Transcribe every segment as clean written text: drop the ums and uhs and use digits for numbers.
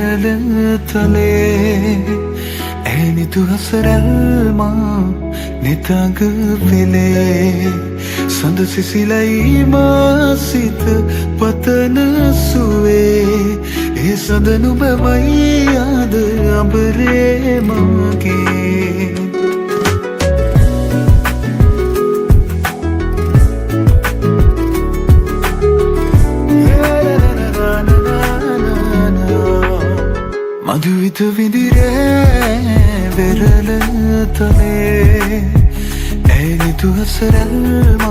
වෙරළ තලේ ඇනිතු හසරල්ම නිතඟ පෙළේ සඳ සිසිලයි මාසිත පතන සුවේ ඒ සඳ නුඹමයි ආද අඹරේ මගේ මధుවිත විඳිරේ වෙරළ තලේ ඇනිතු හසරල්ම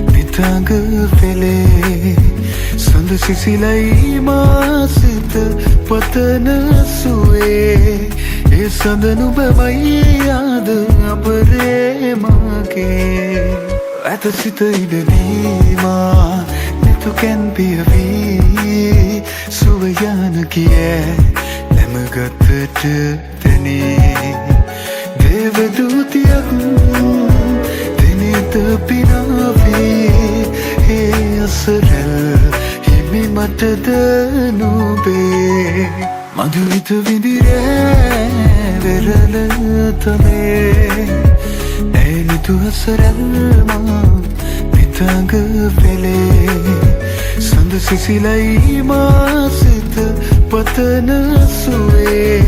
නිතඟ පෙළේ සඳ සිසිලයි මාසිත පතන සුවේ ඒ සඳ නුඹමයි ආද අඹරේ මගේ ඇත සිත ඉඩදීමා නැතුකැන් පියවී සුව යන කියේ නැමගතට දැනේ දේවදූතියක් දෙනෙත පිනාවේ ඒ අසරල් හිමි මටද නොබේ මధుවිත විඳිරේ වෙරළ තලේ ඇනිතු හසරල්ම නිතඟ පෙළේ සඳ සිසිලයි මාසිත පතන සුවේ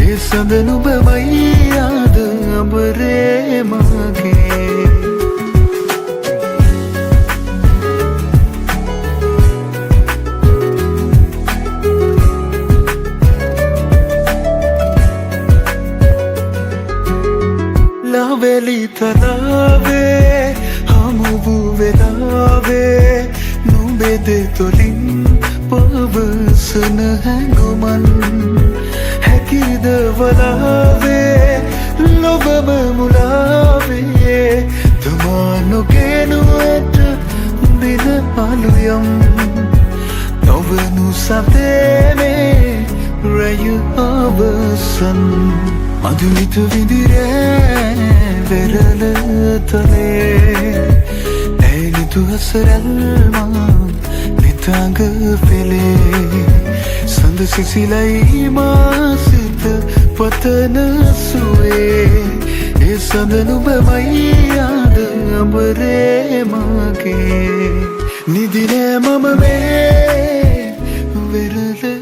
ඒ සඳ නුඹමයි ආද අඹරේ මගේ ලවෙලි තලාවේ හමු වූ වෙලාවේ නුඹෙද තුලින් පවසන හැඟුමන් හැකිද වලාවේ ලොබම මුලාවේ තමා නොගෙනු ඇත දින අලුයම් නොවනු සතේනේ රැය අවසන් මధුවිත විඳිරේ වෙරළ තලේ ඇනිතු හසරල්ම නිතඟ පෙළේ සඳ සිසිලයි මාසිත පතන සුවේ ඒ සඳ නුඹමයි ආද අඹරේ මගේ නිදිනෑ මම මේ වෙරළ